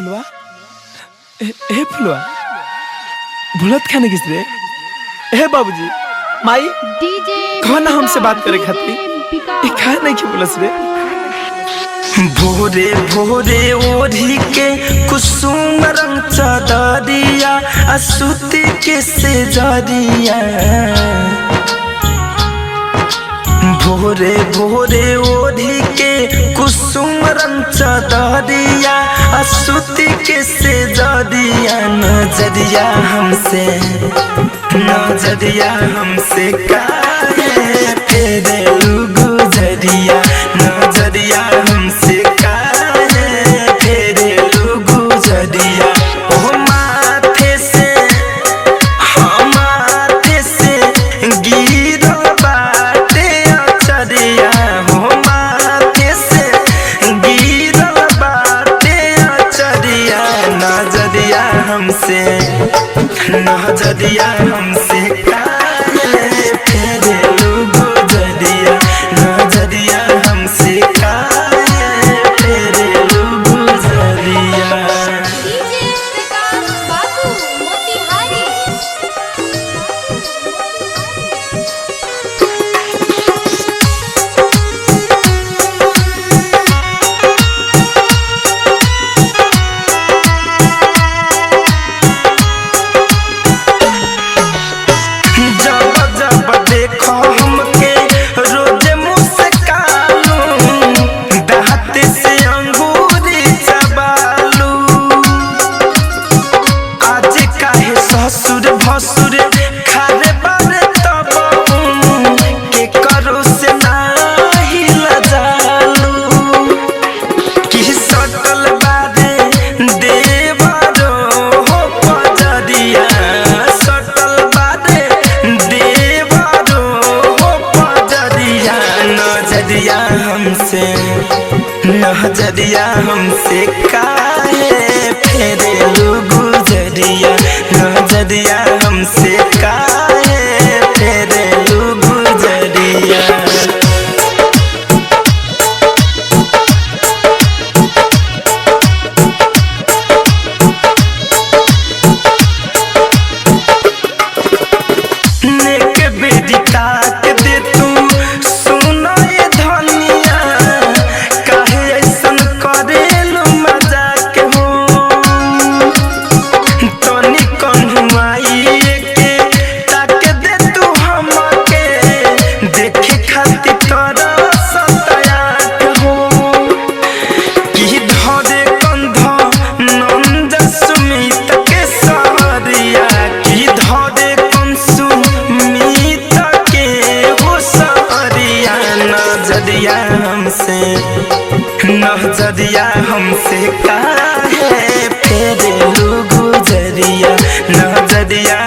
फुलवा ए फुलवा भूलत खाने किस रे ए बाबूजी माई कौन हमसे बात करे खाती खा नहीं की बोलस रे। भोरे भोरे ओढ़ी के कुसुम रंग चादरिया असुती के से जरिया। भोरे भोरे ओढ़ी के कुसुम रंग चादरिया असुती के से जरिया। नजरिया हमसे काहे फेरे गुजरिया। नजरिया हमसे काहे फेरे गुजरिया। ओ माथे से गिरो बाटे अचरिया। हो माथे से गिरो बाटे अचरिया। नजरिया हमसे काहे फेरे गुजरिया। नजरिया हमसे काहे फेरे गुजरिया। ससुर भसुर खारे बारे तब के करो से नाही लजालू। कि सटल बारे देवरो हो पजरिया। सटल बारे देवरो हो पजरिया। नजरिया हमसे काहे फेरे गुजरिया। नजरिया हमसे काहे फेरे गुजरिया। नेक बेदी ताक दे तू सुनो ये धनिया। काहे ऐसन करेलू मजाक हो। तनी कन्हुआई के ताक दे तू हमके देखे खातिर तोरा सतायाक हो। कि धरे कंध नंद सुमित के सहरिया। कि धरे सुमित के हो सहरिया। नजरिया हमसे काहे फेरे गुजरिया। नजरिया